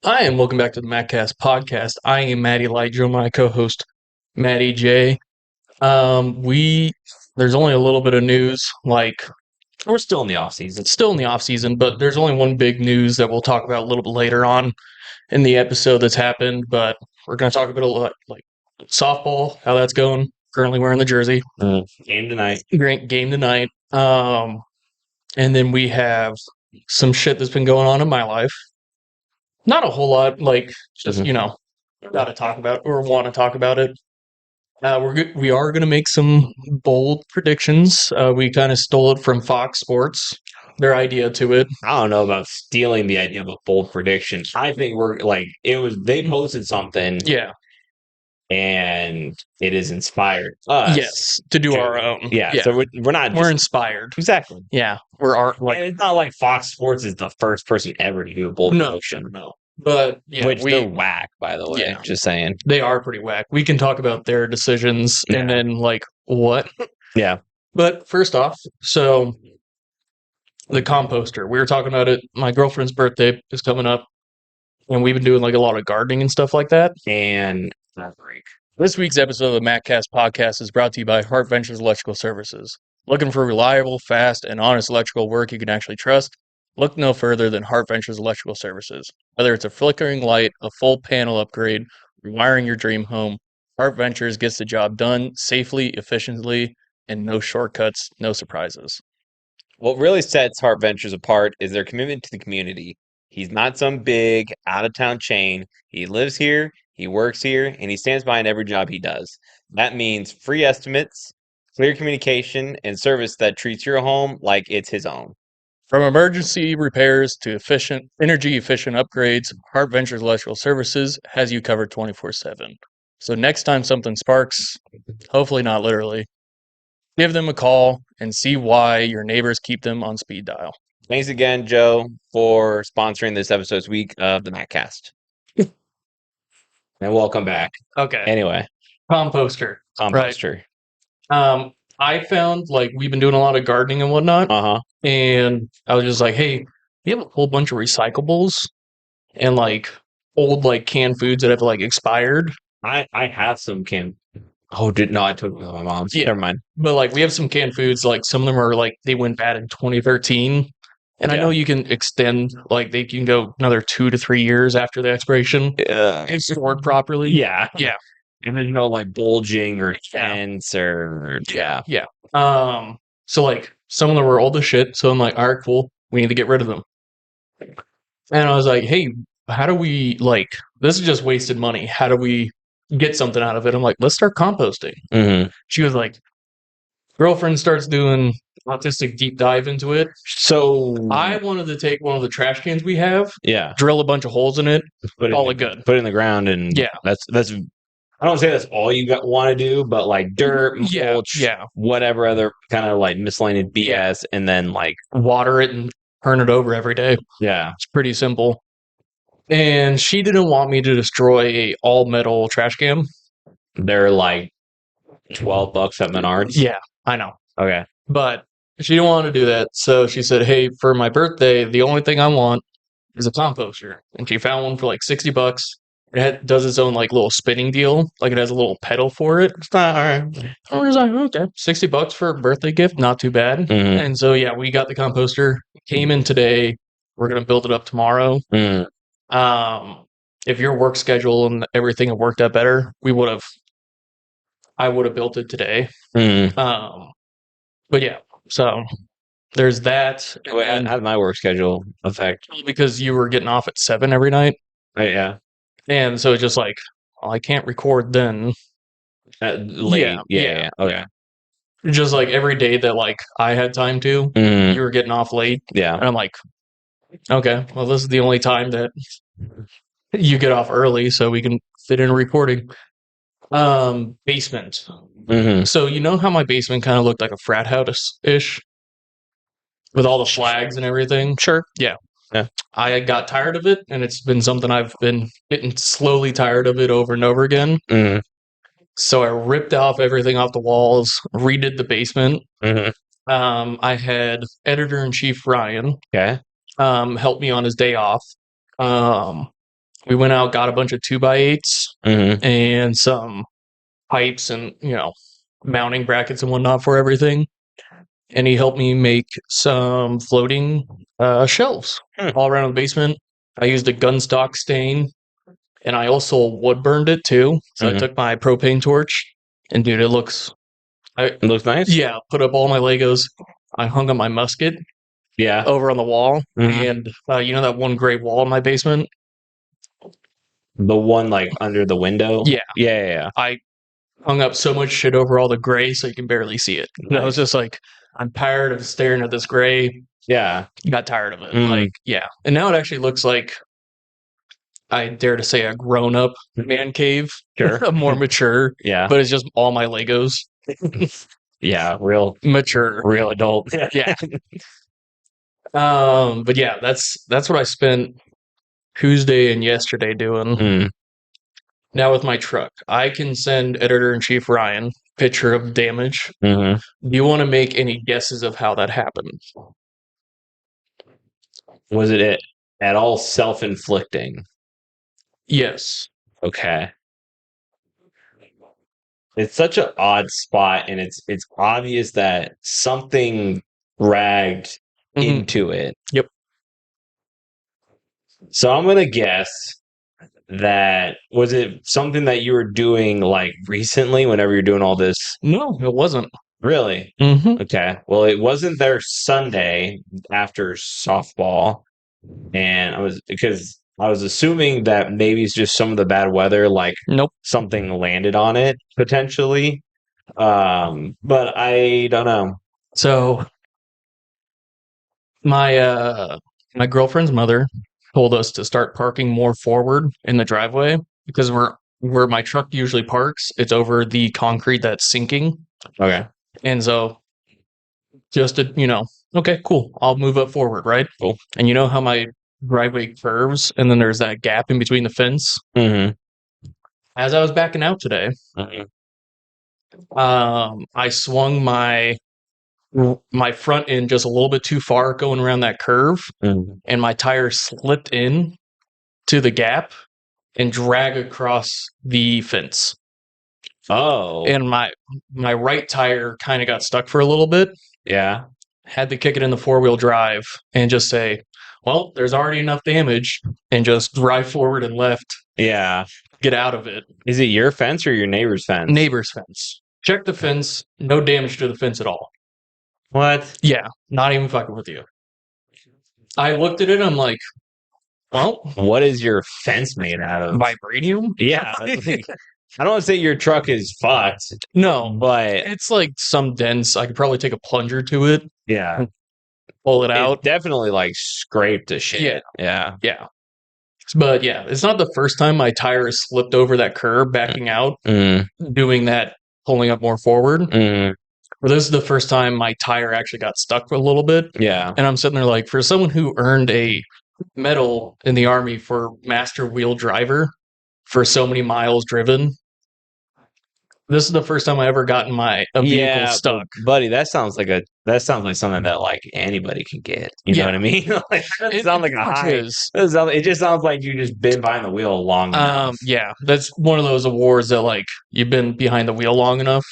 Hi, and welcome back to the MattCast podcast. I am Maddie Lightjo, my co-host Maddie J. We There's only a little bit of news, like We're still in the off season. it's still in the off season, but there's only one big news that we'll talk about a little bit later on in the episode that's happened. But we're going to talk a bit of like softball, how that's going. Currently wearing the jersey. Game tonight. Great game tonight. And then we have some shit that's been going on in my life. Not a whole lot, like just got to talk about or want to talk about it. We are going to make some bold predictions. We kind of stole it from Fox Sports, their idea to it. I don't know about stealing the idea of a bold prediction. I think they posted something. Yeah. And it has inspired us. Yes, to do our own. Yeah. So we're not. We're inspired. Exactly. Yeah, and it's not like Fox Sports is the first person ever to do a bold prediction. No. But yeah, which they're whack, by the way. Yeah. Just saying. They are pretty whack. We can talk about their decisions and then what. Yeah. But first off, so the composter. We were talking about it. My girlfriend's birthday is coming up, and we've been doing a lot of gardening and stuff like that. And this week's episode of the MattCast podcast is brought to you by Heart Ventures Electrical Services. Looking for reliable, fast, and honest electrical work you can actually trust? Look no further than Heart Ventures Electrical Services. Whether it's a flickering light, a full panel upgrade, rewiring your dream home, Heart Ventures gets the job done safely, efficiently, and no shortcuts, no surprises. What really sets Heart Ventures apart is their commitment to the community. He's not some big, out-of-town chain. He lives here, he works here, and he stands behind every job he does. That means free estimates, clear communication, and service that treats your home like it's his own. From emergency repairs to energy-efficient upgrades, Heart Ventures Electrical Services has you covered 24/7. So next time something sparks, hopefully not literally, give them a call and see why your neighbors keep them on speed dial. Thanks again, Joe, for sponsoring this episode's week of the MattCast. And welcome back. Okay. Anyway. Composter. Right. I found we've been doing a lot of gardening and whatnot. And I was just like, hey, we have a whole bunch of recyclables and old canned foods that have expired. I have some canned. Oh, I took them to my mom's. Yeah. Never mind. But we have some canned foods, some of them are they went bad in 2013. And I know you can extend, they can go another 2 to 3 years after the expiration. Yeah. And stored properly. Yeah. Yeah. And there's no bulging or dents or Yeah. So some of them were old as shit. So I'm like, all right, cool. We need to get rid of them. And I was like, hey, how do we this is just wasted money. How do we get something out of it? I'm like, let's start composting. Mm-hmm. She was like, girlfriend starts doing autistic deep dive into it. So I wanted to take one of the trash cans we have, yeah, drill a bunch of holes in it, call it good, put it in the ground, and yeah, that's. I don't say that's all you want to do, but dirt, mulch, whatever other kind of miscellaneous BS, and then water it and turn it over every day. Yeah, it's pretty simple. And she didn't want me to destroy a all metal trash can. They're $12 at Menards. Yeah, I know. Okay. But she didn't want to do that. So she said, hey, for my birthday, the only thing I want is a composter. And she found one for $60. It does its own little spinning deal. It has a little pedal for it. It's not, all right. I was like, okay, $60 for a birthday gift, not too bad. Mm-hmm. And so yeah, we got the composter. It came in today. We're gonna build it up tomorrow. Mm. If your work schedule and everything had worked out better, I would have built it today. Mm. But yeah, so there's that. Wait, how did my work schedule affect? Because you were getting off at 7 every night. Yeah. And so it's just I can't record then. Late. Yeah. Okay. Just every day that I had time to, you were getting off late. Yeah. And I'm like, okay, well, this is the only time that you get off early so we can fit in a recording. Basement. Mm-hmm. So you know how my basement kind of looked like a frat house-ish? With all the flags and everything? Sure. Yeah. I got tired of it, and it's been something I've been getting slowly tired of it over and over again. Mm-hmm. So I ripped off everything off the walls, redid the basement. Mm-hmm. I had editor-in-chief Ryan help me on his day off. We went out, got a bunch of 2x8s Mm-hmm. and some pipes and, mounting brackets and whatnot for everything. And he helped me make some floating shelves all around the basement. I used a gunstock stain, and I also wood burned it too. So I took my propane torch, and dude, it looks. It looks nice. Yeah, put up all my Legos. I hung up my musket. Yeah. Over on the wall, and you know that one gray wall in my basement. The one like under the window. Yeah, yeah. I hung up so much shit over all the gray so you can barely see it. Nice. I was just like, I'm tired of staring at this gray. Yeah. Got tired of it. Like, yeah. And now it actually looks like, I dare to say, a grown up man cave. Sure. More mature. Yeah. But it's just all my Legos. Yeah. Real mature. Real adult. Yeah. But yeah, that's what I spent Tuesday and yesterday doing. Now with my truck, I can send editor-in-chief Ryan picture of damage. Do you want to make any guesses of how that happened? Was it at all self-inflicting? Yes. Okay. It's such an odd spot, and it's obvious that something dragged into it. Yep. So I'm gonna guess that was it something that you were doing like recently whenever you're doing all this? No, it wasn't. Really? Okay. Well, it wasn't there Sunday after softball, and I was assuming that maybe it's just some of the bad weather, like Nope. something landed on it potentially. But I don't know. So my girlfriend's mother told us to start parking more forward in the driveway because where my truck usually parks, it's over the concrete that's sinking. Okay. And so just to, okay, cool. I'll move up forward, right? Cool. And you know how my driveway curves and then there's that gap in between the fence? As I was backing out today, I swung my front end just a little bit too far going around that curve, and my tire slipped in to the gap and dragged across the fence. Oh. And my right tire kind of got stuck for a little bit. Yeah. Had to kick it in the 4-wheel drive and just say, well, there's already enough damage, and just drive forward and left. Yeah. Get out of it. Is it your fence or your neighbor's fence? Neighbor's fence. Check the fence. No damage to the fence at all. What? Yeah, not even fucking with you. I looked at it, I'm like, well, what is your fence made out of? Vibranium? Yeah. I don't want to say your truck is fucked. No, but it's like some dents. I could probably take a plunger to it. Yeah. Pull it out. It definitely like scraped to shit. Yeah. But yeah, it's not the first time my tire has slipped over that curb backing out, doing that, pulling up more forward. But this is the first time my tire actually got stuck for a little bit. Yeah. And I'm sitting there like, for someone who earned a medal in the Army for master wheel driver for so many miles driven, this is the first time I ever gotten a vehicle stuck. Buddy, that sounds like something that like anybody can get. You know what I mean? Like, it sounds like a high. It just sounds like you just been behind the wheel long enough. Yeah, that's one of those awards that like you've been behind the wheel long enough.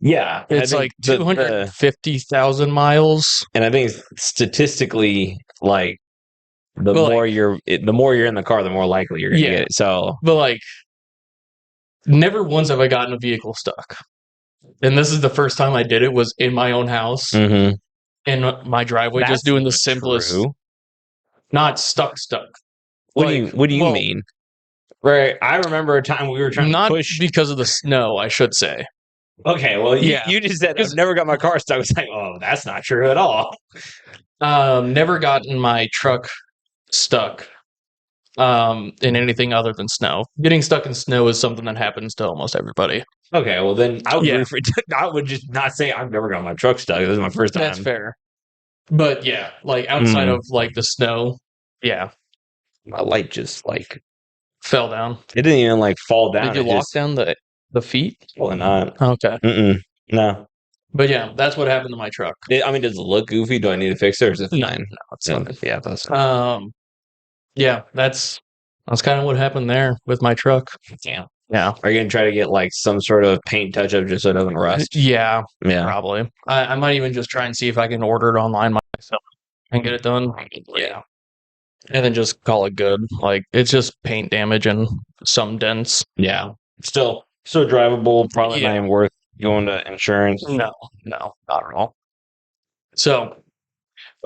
Yeah, it's like 250,000 miles, and I think statistically, like the more you're in the car, the more likely you're going to get it. So, but like, never once have I gotten a vehicle stuck, and this is the first time I did it. Was in my own house, in my driveway, just doing the simplest. True. Not stuck. What do you mean? Right, I remember a time we were trying to push because of the snow. I should say. Okay, well, you just said I've never got my car stuck. I was like, oh, that's not true at all. Never gotten my truck stuck in anything other than snow. Getting stuck in snow is something that happens to almost everybody. Okay, well then I would just not say I've never got my truck stuck. This is my first time. That's fair. But yeah, like outside of like the snow, yeah. My light just like fell down. It didn't even like fall down. Did you lock down the feet? Well, not. Okay. No. But yeah, that's what happened to my truck. Does it look goofy? Do I need to fix it or is it fine? No, it's fine. Yeah, that's fine. Yeah, that's That's kind of what happened there with my truck. Damn. Yeah. Are you gonna try to get like some sort of paint touch up just so it doesn't rust? Yeah, Yeah. probably. I might even just try and see if I can order it online myself and get it done. Yeah. And then just call it good. Like, it's just paint damage and some dents. Yeah. Still drivable. Probably not Yeah. even worth going to insurance. No, not at all. So,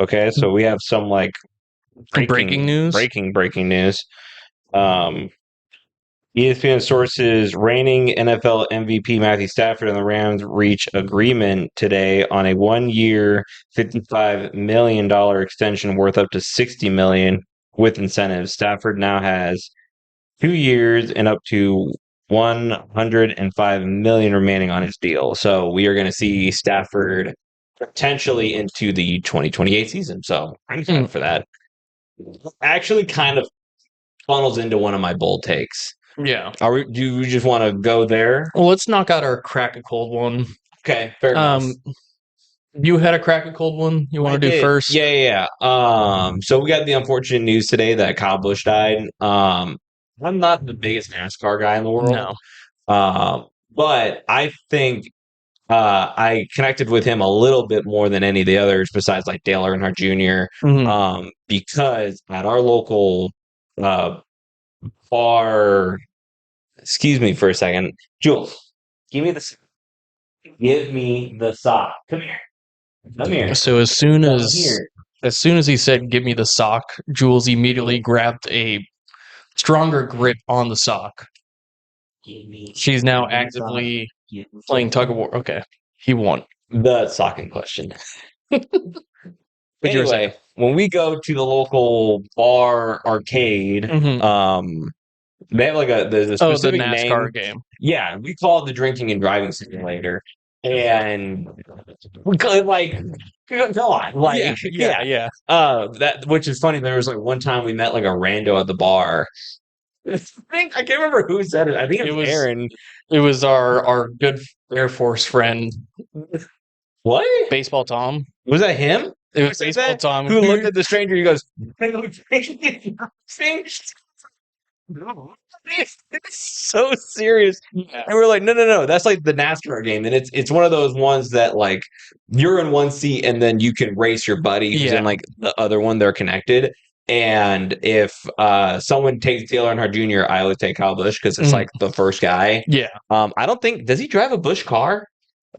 Okay, so we have some like breaking news. breaking news. Um, ESPN sources reigning NFL MVP Matthew Stafford and the Rams reach agreement today on a 1-year, $55 million extension worth up to $60 million with incentives. Stafford now has 2 years and up to $105 million remaining on his deal. So we are going to see Stafford potentially into the 2028 season. So I'm excited for that. Actually, kind of funnels into one of my bold takes. Yeah. Do we just want to go there? Well, let's knock out our crack a cold one. Okay, fair enough. You had a crack a cold one you want to do first? Yeah. So we got the unfortunate news today that Kyle Busch died. I'm not the biggest NASCAR guy in the world. No. But I think I connected with him a little bit more than any of the others besides like Dale Earnhardt Jr. Because at our local bar, excuse me for a second, Jules, give me the sock. Come here. So as soon as he said give me the sock, Jules immediately grabbed a stronger grip on the sock. She's now actively playing tug of war. Okay. He won. The sock in question. Anyway, when we go to the local bar arcade, they have like there's a specific the NASCAR name. game. Yeah, we call it the drinking and driving simulator. And like, go on, like, yeah. That which is funny. There was like one time we met like a rando at the bar. I can't remember who said it. I think it was Aaron. It was our good Air Force friend. What? Baseball Tom. Was that him? It was Baseball Tom who looked at the stranger. He goes, it's so serious. Yeah. And we're like, no. That's like the NASCAR game. And it's one of those ones that like you're in one seat and then you can race your buddy who's in like the other one. They're connected. And if someone takes Dale Earnhardt Jr., I always take Kyle Busch because it's like the first guy. Yeah. I don't think does he drive a Busch car?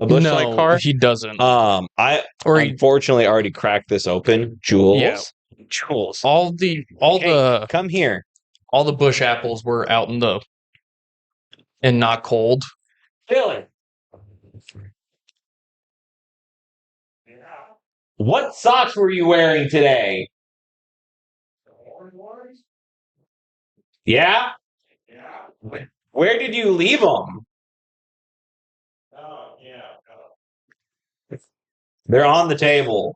A Busch-like car? He doesn't. Unfortunately already cracked this open. Jules. Yeah. Jules. Come here. All the Busch apples were out and not cold. Dylan. What socks were you wearing today? Yeah? Where did you leave them? They're on the table.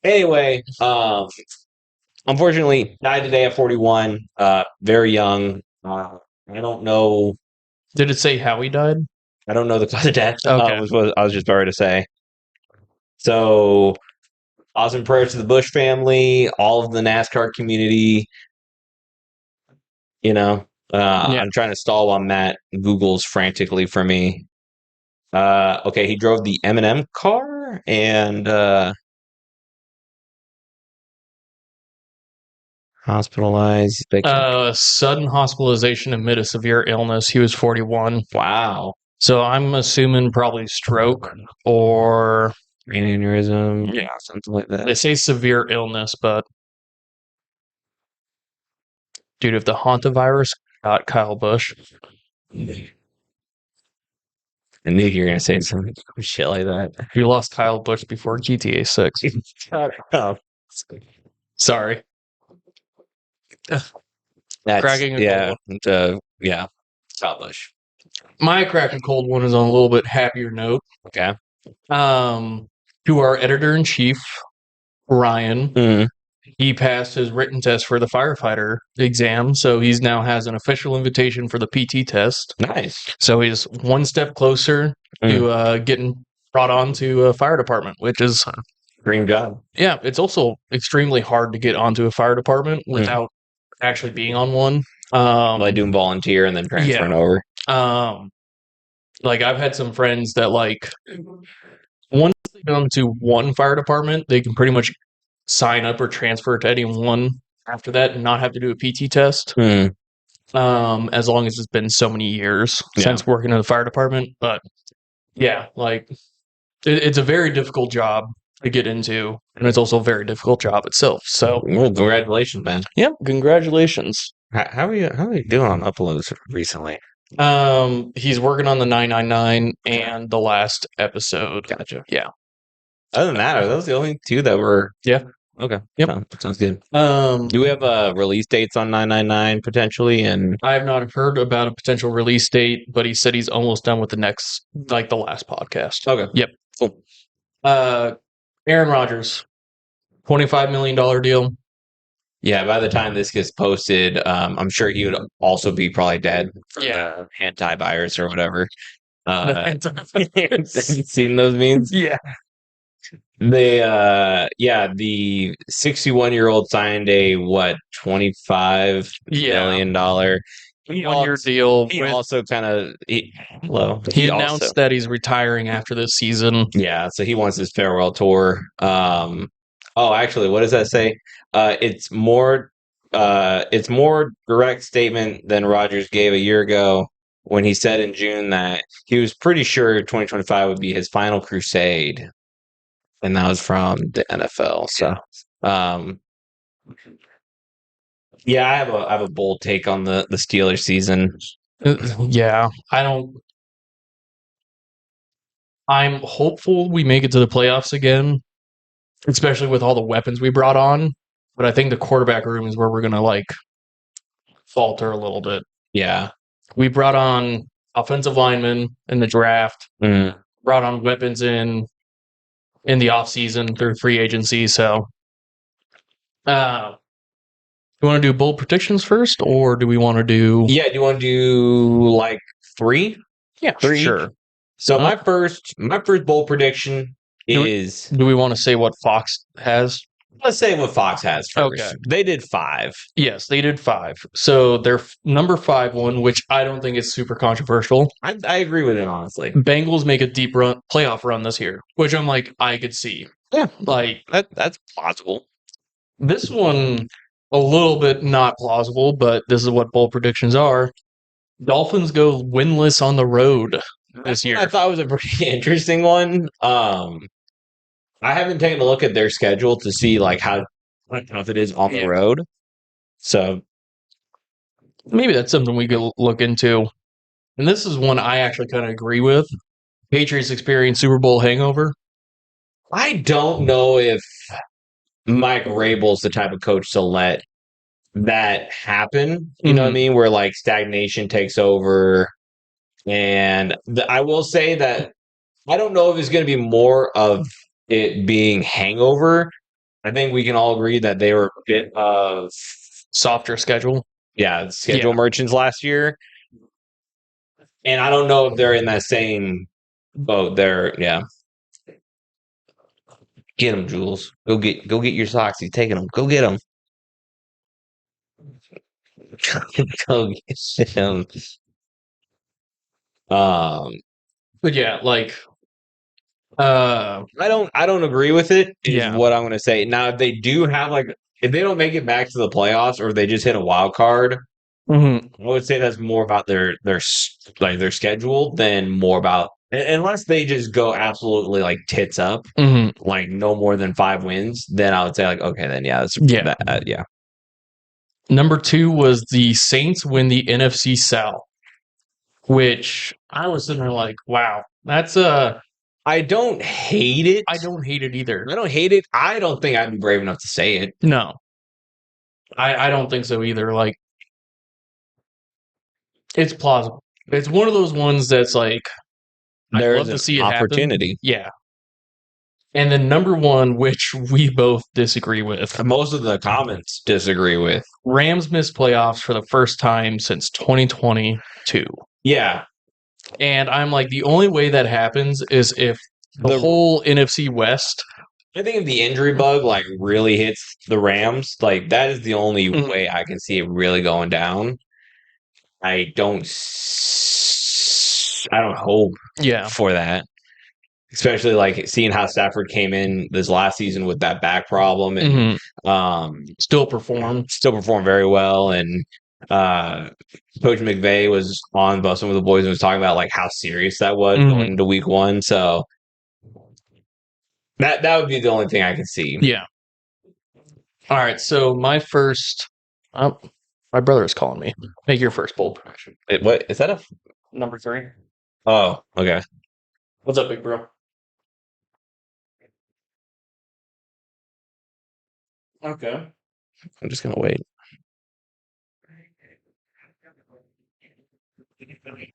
Anyway, unfortunately, died today at 41. Very young. I don't know. Did it say how he died? I don't know the cause of death. Okay. Was what I was just about to say. So, awesome prayers to the Busch family, all of the NASCAR community. I'm trying to stall while Matt Googles frantically for me. Okay, he drove the M&M car and hospitalized. Sudden hospitalization amid a severe illness. He was 41. Wow. So I'm assuming probably stroke or brain aneurysm. Yeah, something like that. They say severe illness, but dude, if the hantavirus got Kyle Busch. I knew you were going to say some shit like that. You lost Kyle Busch before GTA 6. Shut up. Sorry. That's cracking a cold one. Kyle Busch. My cracking cold one is on a little bit happier note. Okay. To our editor-in-chief, Ryan, he passed his written test for the firefighter exam, so he's now has an official invitation for the PT test. Nice. So he's one step closer to getting brought on to a fire department, which is Dream job. Yeah, it's also extremely hard to get onto a fire department without actually being on one. Like doing volunteer and then transferring over. Like I've had some friends that like once they go to one fire department, they can pretty much sign up or transfer to any one after that and not have to do a PT test. As long as it's been so many years since working in the fire department. But yeah, like it's a very difficult job to get into, and it's also a very difficult job itself. So, well, congratulations, man. Yeah, congratulations. How are you doing on uploads recently? He's working on the 999 and the last episode. Gotcha. Yeah. Other than that, are those the only two that were? Yeah. Okay. Yep. Sounds good. Do we have release dates on 999 potentially? And I have not heard about a potential release date, but he said he's almost done with the next, like the last podcast. Okay. Yep. Cool. Aaron Rodgers, $25 million deal. Yeah, by the time this gets posted, I'm sure he would also be probably dead. Yeah. Anti-virus or whatever. Have you seen those memes? Yeah. The 61-year-old signed a $25 million one-year deal. He also kind of he announced that he's retiring after this season. Yeah, so he wants his farewell tour. Actually, what does that say? It's more direct statement than Rodgers gave a year ago when he said in June that he was pretty sure 2025 would be his final crusade, and that was from the NFL. So, I have a bold take on the Steelers season. Yeah, I'm hopeful we make it to the playoffs again, especially with all the weapons we brought on. But I think the quarterback room is where we're going to like falter a little bit. Yeah. We brought on offensive linemen in the draft, brought on weapons in the offseason through free agency. So, you want to do bold predictions first, or do we want to do? Yeah, do you want to do like 3? Yeah, 3. Sure. So my first bold prediction is. Do we want to say what Fox has? Let's say what Fox has first. Okay. They did 5. Yes, they did 5. So their number 5 one, which I don't think is super controversial. I agree with it, honestly. Bengals make a deep playoff run this year, which I'm like, I could see. Yeah. Like that's plausible. This one, a little bit not plausible, but this is what bold predictions are. Dolphins go winless on the road this year. I thought it was a pretty interesting one. I haven't taken a look at their schedule to see like how tough it is on the road. So maybe that's something we could look into. And this is one I actually kind of agree with. Patriots experience Super Bowl hangover. I don't know if Mike Rabel's the type of coach to let that happen. You know what I mean? Where like stagnation takes over. And I will say that I don't know if it's going to be more of it being hangover. I think we can all agree that they were a bit of softer schedule. Yeah, schedule merchants last year. And I don't know if they're in that same boat. Get them, Jules. Go get your socks. He's taking them. Go get them. Go get them. But yeah, like I don't agree with it, is what I'm gonna say. Now if they do have if they don't make it back to the playoffs or if they just hit a wild card, I would say that's more about their schedule than more about, unless they just go absolutely like tits up, like no more than 5 wins, then I would say like, okay, then yeah. Number 2 was the Saints win the NFC South, which I was sitting there like, wow, that's I don't hate it. I don't hate it either. I don't hate it. I don't think I'd be brave enough to say it. No. I don't think so either. Like, it's plausible. It's one of those ones that's like, I'd love to see it opportunity. Happen. Yeah. And then number 1, which we both disagree with. Most of the comments disagree with. Rams missed playoffs for the first time since 2022. Yeah. And I'm like, the only way that happens is if the whole NFC West I think if the injury bug like really hits the Rams, like that is the only Mhm. way I can see it really going down. I don't hope Yeah. for that. Especially like seeing how Stafford came in this last season with that back problem and Mhm. Still perform. still performed very well. And uh, Coach McVay was on busting with the boys and was talking about like how serious that was going Mhm. into week one. So that would be the only thing I can see. Yeah. All right. So my first. Oh, my brother is calling me. Make your first bold prediction. What is that? Number 3. Oh, okay. What's up, big bro? Okay. I'm just gonna wait.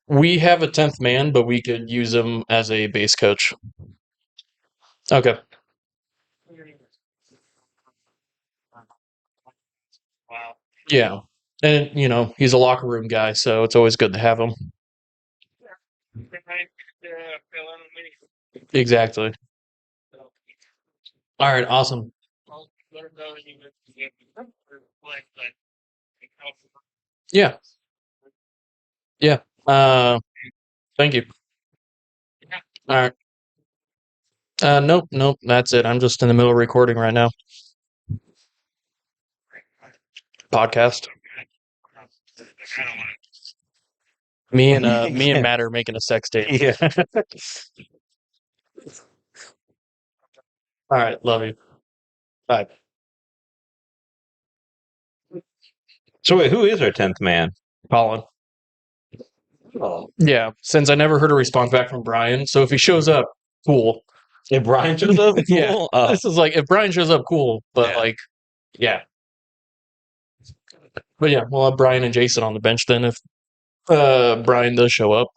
We have a 10th man, but we could use him as a base coach. Okay. Yeah. And, he's a locker room guy, so it's always good to have him. Exactly. All right. Awesome. Yeah. Yeah. Thank you. All right. Nope. That's it. I'm just in the middle of recording right now. Podcast. Me and Matt are making a sex tape. Yeah. All right. Love you. Bye. So wait, who is our 10th man? Colin. Oh. Yeah. Since I never heard a response back from Brian, so if he shows up, cool. If Brian shows up, Yeah. cool. Oh. This is like if Brian shows up, cool. But Yeah. yeah. But yeah, we'll have Brian and Jason on the bench then if Brian does show up.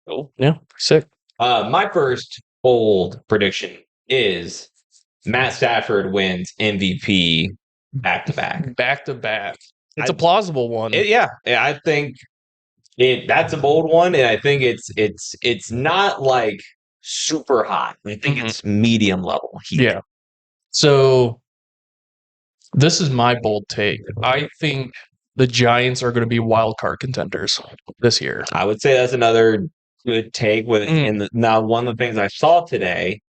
Cool. Yeah, sick. My first bold prediction is Matt Stafford wins MVP back to back. Back to back. It's a plausible one. Yeah, I think that's a bold one, and I think it's not like super hot. I think it's medium level heat. Yeah. So this is my bold take. I think the Giants are going to be wild card contenders this year. I would say that's another good take. With now, one of the things I saw today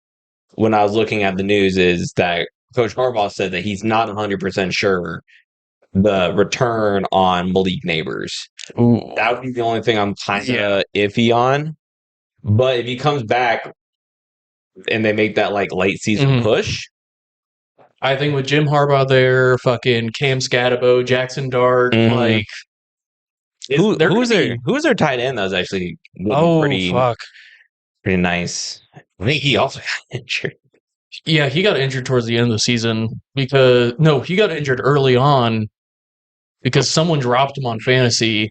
when I was looking at the news is that Coach Harbaugh said that he's not 100% sure the return on Malik Neighbors. Ooh. That would be the only thing I'm kind of iffy on. But if he comes back and they make that like late season push, I think with Jim Harbaugh there, fucking Cam Scatabo, Jackson Dart, like who's their tight end that was actually pretty nice. I think he also got injured. Yeah, he got injured towards the end of the season he got injured early on because someone dropped him on fantasy,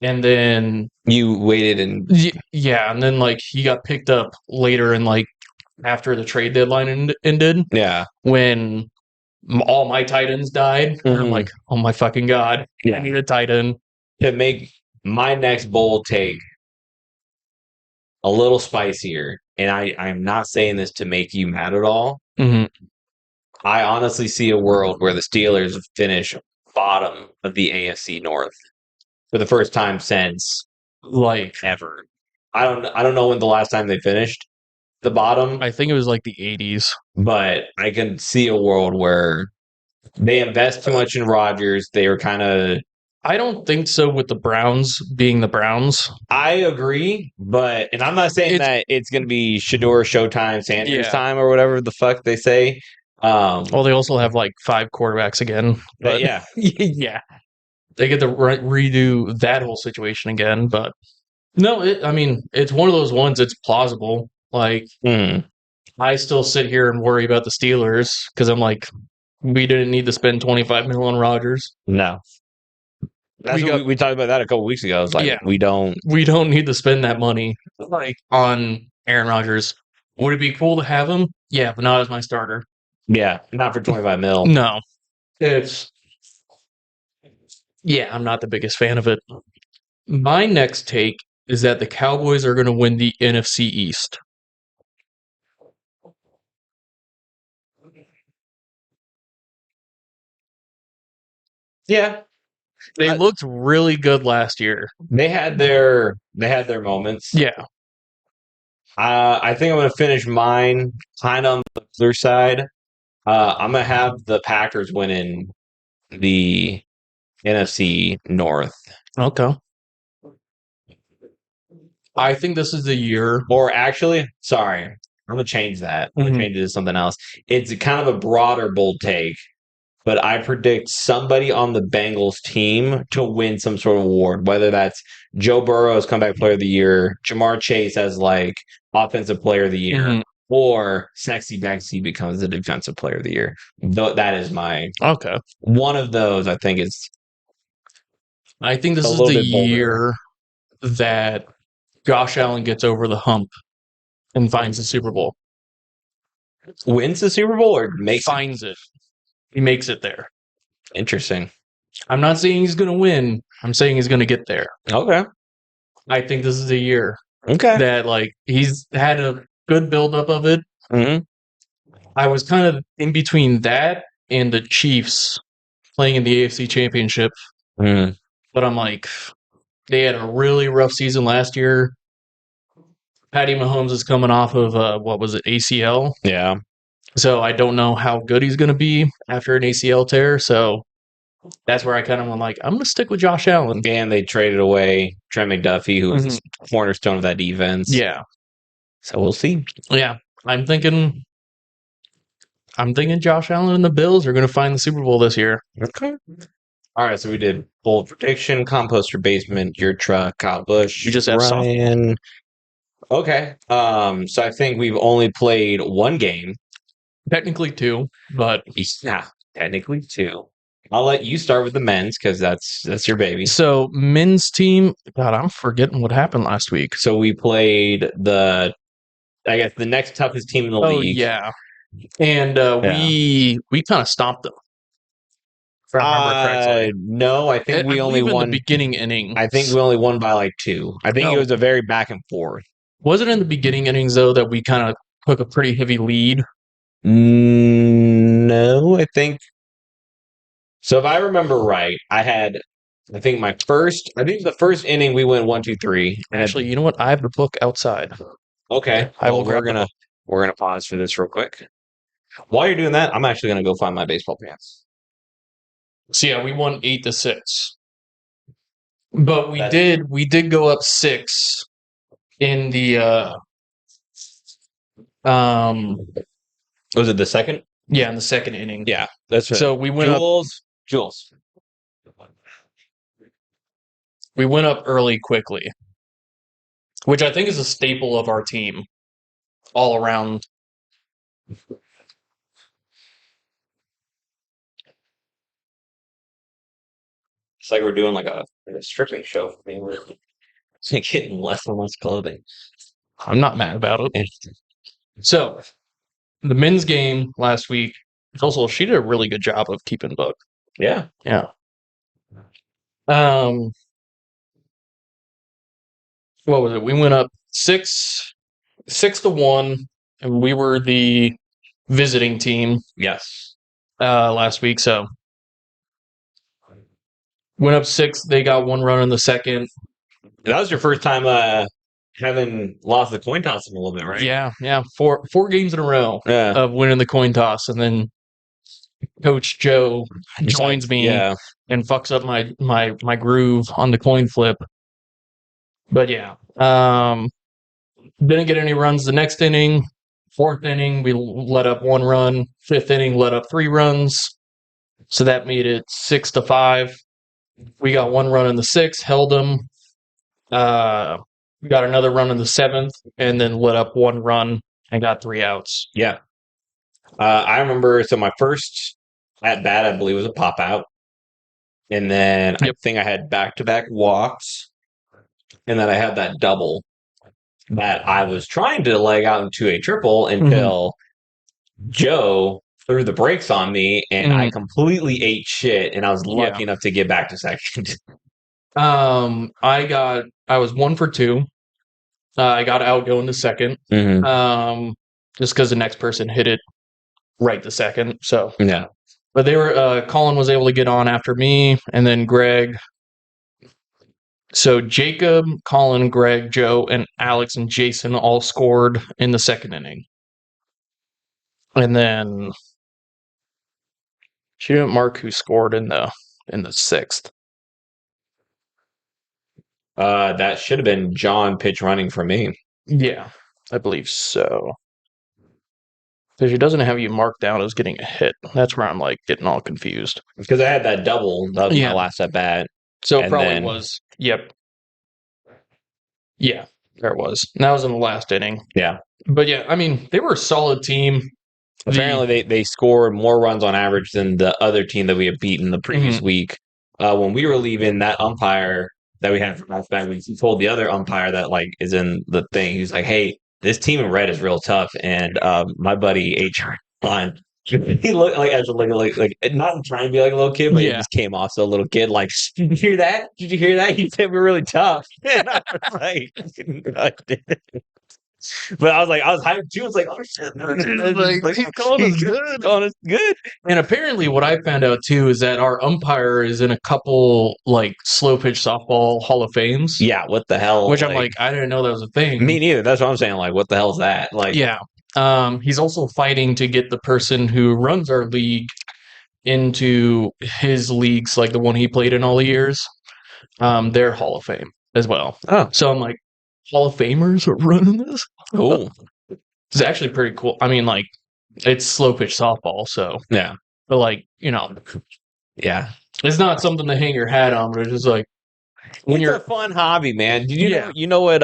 and then you waited and and then like he got picked up later in like after the trade deadline ended. Yeah, when all my tight ends died, and I'm like, oh my fucking god, I need a tight end. To make my next bold take a little spicier, and I'm not saying this to make you mad at all. I honestly see a world where the Steelers finish bottom of the AFC North for the first time since like ever. I don't know when the last time they finished the bottom. I think it was like the 80s. But I can see a world where they invest too much in Rodgers. They were kind of. I don't think so with the Browns being the Browns. I agree, and I'm not saying that it's going to be Shador Showtime Sanders time or whatever the fuck they say. Well, they also have like 5 quarterbacks again. But yeah. Yeah. They get to redo that whole situation again. But no, it's one of those ones that's plausible. Like, I still sit here and worry about the Steelers because I'm like, we didn't need to spend $25 million on Rodgers. No. We talked about that a couple weeks ago. It's like, we don't need to spend that money like on Aaron Rodgers. Would it be cool to have him? Yeah, but not as my starter. Yeah, not for 25 mil. No. I'm not the biggest fan of it. My next take is that the Cowboys are going to win the NFC East. Yeah, They looked really good last year. they had their moments. Yeah. I think I'm going to finish mine kind of on the other side. I'm going to have the Packers winning the NFC North. Okay. I think this is the year. Or actually, sorry, I'm going to change that. I'm going to change it to something else. It's kind of a broader, bold take, but I predict somebody on the Bengals team to win some sort of award, whether that's Joe Burrow as comeback player of the year, Jamar Chase as like offensive player of the year, or Sexy Bexy becomes the defensive player of the year. That is my one of those. I think is. I think this is the year that Josh Allen gets over the hump and finds the Super Bowl. Wins the Super Bowl or finds it. He makes it there. Interesting. I'm not saying he's going to win. I'm saying he's going to get there. Okay. I think this is the year. Okay. That like he's had a good buildup of it. Mm-hmm. I was kind of in between that and the Chiefs playing in the AFC Championship. Mm-hmm. But I'm like, they had a really rough season last year. Patty Mahomes is coming off of, ACL? Yeah. So I don't know how good he's going to be after an ACL tear. So that's where I kind of went like, I'm going to stick with Josh Allen. And they traded away Trent McDuffie, who was the cornerstone of that defense. Yeah. So we'll see. Yeah. I'm thinking Josh Allen and the Bills are going to find the Super Bowl this year. Okay. All right, so we did bold prediction, composter basement, your truck, Kyle Busch, You just have Ryan. Okay. So I think we've only played one game. Technically two, but yeah, technically two. I'll let you start with the men's because that's your baby. So men's team, God, I'm forgetting what happened last week. So we played the next toughest team in the league. Oh yeah, and we kind of stomped them. If I remember correctly. No, I think we only won in the beginning innings. I think we only won by like 2. I think it was a very back and forth. Was it in the beginning innings though that we kind of took a pretty heavy lead? No, I think. So if I remember right, the first inning we went 1, 2, 3. And actually, you know what? I have the book outside. Okay. We're gonna pause for this real quick. While you're doing that, I'm actually gonna go find my baseball pants. So yeah, we won 8-6. But we did go up 6 in the was it the second? Yeah, in the second inning. Yeah, that's right. So we went Jules. We went up early quickly, which I think is a staple of our team all around. It's like we're doing like a stripping show for me. We're getting less and less clothing. I'm not mad about it. So, the men's game last week, also, she did a really good job of keeping book. Yeah. Yeah. What was it? We went up 6-1, and we were the visiting team. Yes. Last week, so went up 6. They got 1 run in the second. That was your first time having lost the coin toss in a little bit, right? Yeah. 4 games in a row of winning the coin toss, and then Coach Joe joins me and fucks up my groove on the coin flip. But yeah, didn't get any runs the next inning. 4th inning, we let up 1 run. 5th inning, let up 3 runs. So that made it 6-5. We got 1 run in the 6th, held them. We got another run in the 7th, and then let up 1 run and got 3 outs. Yeah. I remember, so my first at bat, I believe, was a pop out. And then I think I had back-to-back walks. And then I had that double that I was trying to leg out into a triple until Joe threw the brakes on me, and I completely ate shit, and I was lucky enough to get back to second. I was 1 for 2. I got out going to second. Just because the next person hit it right the second. So yeah. But they were Colin was able to get on after me, and then Greg. So Jacob, Colin, Greg, Joe, and Alex and Jason all scored in the second inning. And then she didn't mark who scored in the sixth. That should have been John pitch running for me. Yeah, I believe so. Because she doesn't have you marked down as getting a hit. That's where I'm like getting all confused. Because I had that double. That was my last at bat. So it probably was. Yep. Yeah, there it was. And that was in the last inning. Yeah. But yeah, I mean, they were a solid team. Apparently, they scored more runs on average than the other team that we had beaten the previous week. When we were leaving, that umpire that we had for last back weeks, he told the other umpire that like is in the thing. He's like, "Hey, this team in red is real tough." And my buddy HR on, he looked like as a like not trying to be like a little kid, but he just came off so a little kid. Like, did you hear that? Did you hear that? He said we're really tough. And I was like, but I was hyped too. I was like, oh shit, Colin is good. Colin is good. And apparently, what I found out too is that our umpire is in a couple like slow pitch softball Hall of Fames. Yeah, what the hell? Which I'm like, I didn't know that was a thing. Me neither. That's what I'm saying. Like, what the hell's that? Like, yeah. He's also fighting to get the person who runs our league into his leagues, like the one he played in all the years. Their Hall of Fame as well. Oh, so I'm like, Hall of Famers are running this. Cool. It's actually pretty cool. I mean, like, it's slow pitch softball, so yeah. But like, you know, yeah, it's not something to hang your hat on. But it's just like when you're a fun hobby, man. Did you know what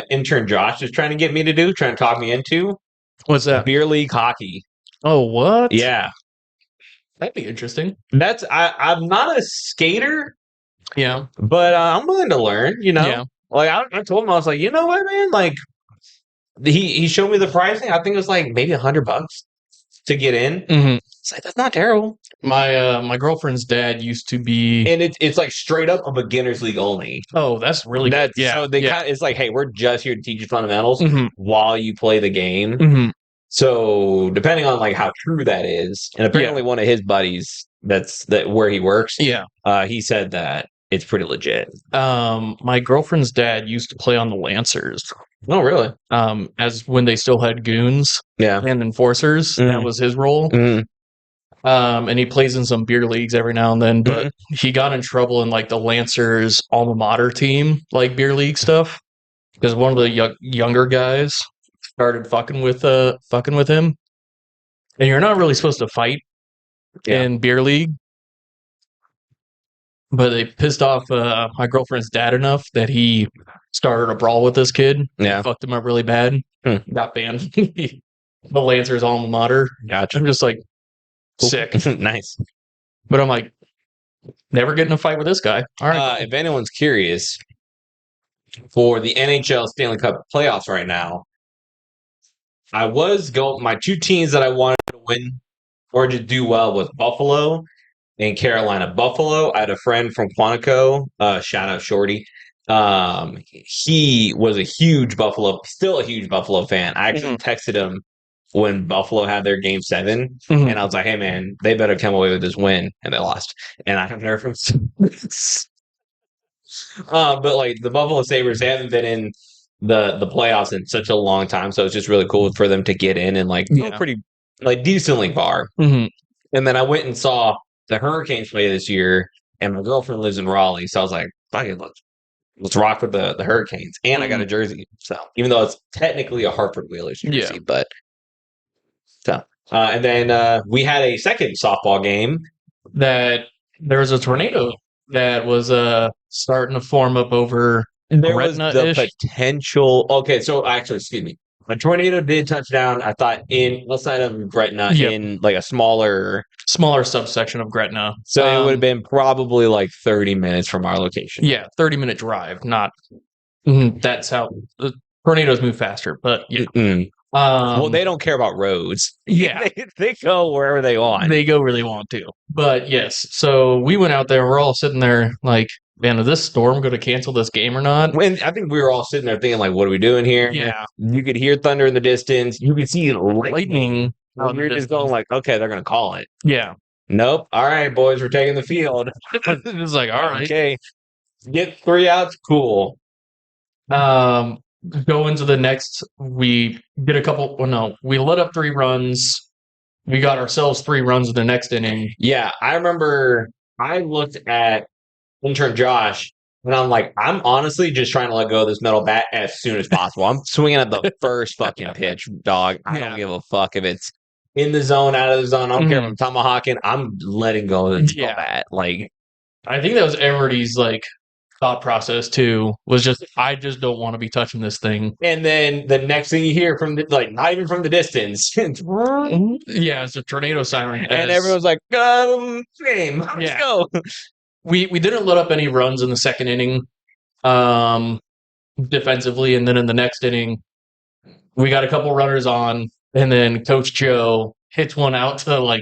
intern Josh is trying to get me to do? Trying to talk me into? What's that? Beer league hockey. Oh, what? Yeah, that'd be interesting. I'm not a skater. Yeah, but I'm willing to learn. You know, yeah. Like I told him, I was like, you know what, man? Like he showed me the pricing. I think it was like maybe $100 to get in. Mm-hmm. It's like that's not terrible. My girlfriend's dad used to be, and it's like straight up a beginners league only. Oh, that's really good. Yeah. So they kind of, it's like, hey, we're just here to teach you fundamentals while you play the game. Mm-hmm. So depending on like how true that is, and apparently one of his buddies that where he works, he said that it's pretty legit. My girlfriend's dad used to play on the Lancers. Oh, really? As when they still had goons, and enforcers. That was his role. And he plays in some beer leagues every now and then. But he got in trouble in like the Lancers alma mater team, like beer league stuff, because one of the younger guys started fucking with him. And you're not really supposed to fight in beer league. But they pissed off my girlfriend's dad enough that he started a brawl with this kid. Yeah. Fucked him up really bad. Got banned. The Lancers alma mater. Gotcha. I'm just like, sick. Nice. But I'm like, never get in a fight with this guy. All right. If anyone's curious, for the NHL Stanley Cup playoffs right now, my two teams that I wanted to win or to do well was Buffalo and Carolina. Buffalo, I had a friend from Quantico, shout out Shorty. He was still a huge Buffalo fan. I actually texted him when Buffalo had their game 7, and I was like, hey man, they better come away with this win, and they lost. And I have never from but like the Buffalo Sabres, they haven't been in the playoffs in such a long time, so it's just really cool for them to get in and like go pretty like decently far. And then I went and saw the Hurricanes play this year, and my girlfriend lives in Raleigh, so I was like, fuck it, let's rock with the Hurricanes. And I got a jersey, so even though it's technically a Hartford Whalers jersey, but so and then we had a second softball game that there was a tornado that was starting to form up over Gretna-ish. Was the potential. Okay, so actually, excuse me. A tornado did touch down, I thought, outside of Gretna, in like a smaller subsection of Gretna. So it would have been probably like 30 minutes from our location. Yeah, 30-minute drive. Not that's how the tornadoes move faster, but well, they don't care about roads. Yeah, they go wherever they want. They go where they want to. But yes, so we went out there. We're all sitting there like, man, is this storm going to cancel this game or not? When I think we were all sitting there thinking, like, what are we doing here? Yeah. You could hear thunder in the distance. You could see lightning You're just going like, okay, they're gonna call it. Yeah. Nope. All right, boys, we're taking the field. It's like, all right. Okay. Get 3 outs, cool. Go into the next. We did a couple. Well, no, we let up 3 runs. We got ourselves 3 runs in the next inning. Yeah, I remember I looked at intern Josh and I'm like, I'm honestly just trying to let go of this metal bat as soon as possible. I'm swinging at the first fucking pitch, dog. I don't give a fuck if it's in the zone, out of the zone. I don't care if I'm tomahawking. I'm letting go of the metal bat. Like, I think that was everybody's like thought process too. Was just I just don't want to be touching this thing. and then the next thing you hear from the, like, not even from the distance, Yeah, it's a tornado siren, and everyone's like, game, let's go. We didn't let up any runs in the second inning, defensively, and then in the next inning, we got a couple runners on, and then Coach Joe hits one out to like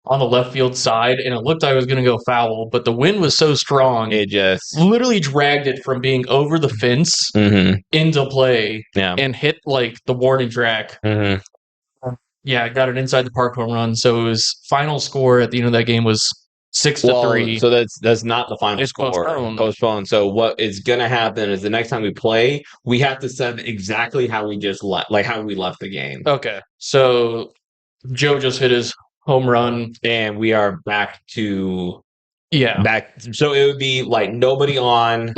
on the left field side, and it looked like it was going to go foul, but the wind was so strong, It just literally dragged it from being over the fence into play, and hit like the warning track. Yeah, I got an inside the park home run. So it was final score at the end of that game was 6-3. So that's not the final score. Postponed. So what is going to happen is the next time we play, we have to set exactly how we just left, like how we left the game. Okay, so Joe just hit his home run, and we are back to back. So it would be like nobody on.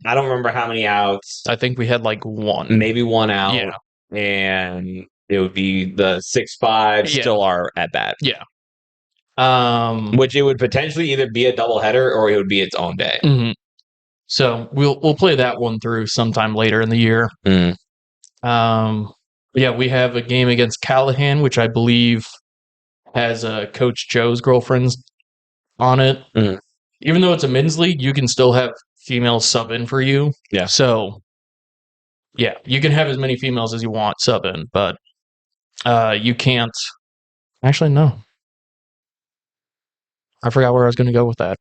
I don't remember how many outs. I think we had like 1, maybe 1 out. And it would be the 6-5 still are at bat. Which it would potentially either be a doubleheader or it would be its own day. So we'll play that one through sometime later in the year. Yeah, we have a game against Callahan, which I believe has Coach Joe's girlfriend's on it. Even though it's a men's league, you can still have females sub in for you. Yeah. So yeah, you can have as many females as you want sub in, but you can't. Actually, no. I forgot where I was going to go with that.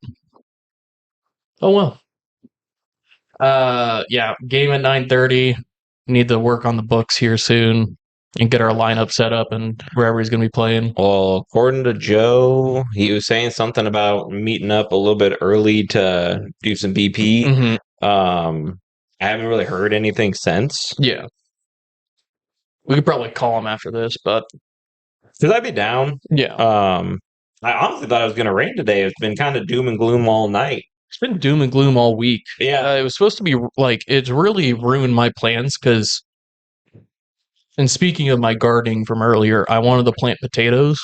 Oh well. Yeah, game at 9:30. Need to work on the books here soon and get our lineup set up and wherever he's going to be playing. Well, according to Joe, he was saying something about meeting up a little bit early to do some BP. I haven't really heard anything since. Yeah. We could probably call him after this, but because I'd be down. Yeah. I honestly thought it was going to rain today. It's been kind of doom and gloom all night. It's been doom and gloom all week. Yeah. It was supposed to be like, it's really ruined my plans because, and speaking of my gardening from earlier, I wanted to plant potatoes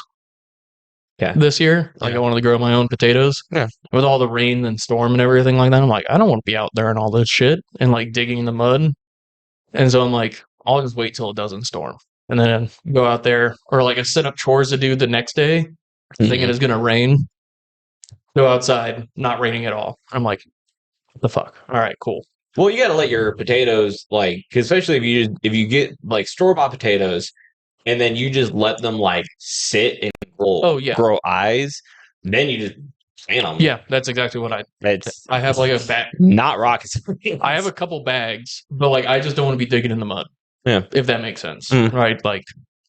this year. Like I wanted to grow my own potatoes. Yeah. With all the rain and storm and everything like that, I'm like, I don't want to be out there and all this shit and like digging in the mud. And so I'm like, I'll just wait till it doesn't storm and then go out there, or like I set up chores to do the next day, thinking it's gonna rain. Go outside, not raining at all. I'm like, what the fuck? All right, cool. Well, you got to let your potatoes, like, 'cause especially if you get like store-bought potatoes and then you just let them like sit and grow eyes, then you just plant them. Yeah, that's exactly what I have like a bag. Not rocket science. I have a couple bags, but like I just don't want to be digging in the mud. Yeah. If that makes sense. Right? Like,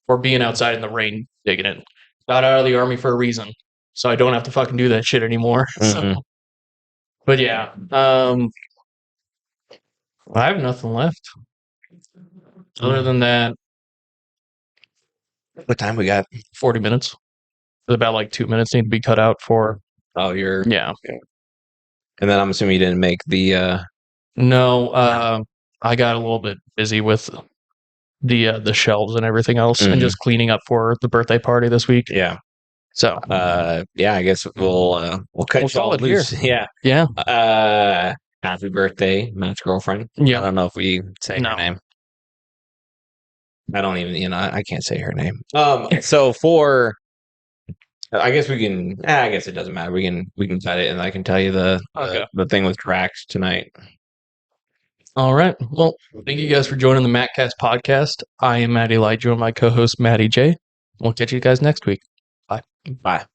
or being outside in the rain digging it. Got out of the army for a reason. So I don't have to fucking do that shit anymore. So, but yeah. I have nothing left. Other than that. What time we got? 40 minutes. There's about like 2 minutes need to be cut out for. Oh, you're. Yeah. And then I'm assuming you didn't make the. No, I got a little bit busy with the shelves and everything else, and just cleaning up for the birthday party this week. Yeah. So, yeah, I guess we'll cut you all loose. Here. Yeah. Happy birthday, Matt's girlfriend. Yeah. I don't know if we say her name. I don't even, I can't say her name. So for, I guess we can. I guess it doesn't matter. We can cut it, and I can tell you the thing with tracks tonight. All right. Well, thank you guys for joining the MattCast podcast. I am Matty Light, joined by my co-host Matty J. We'll catch you guys next week. Bye. Bye.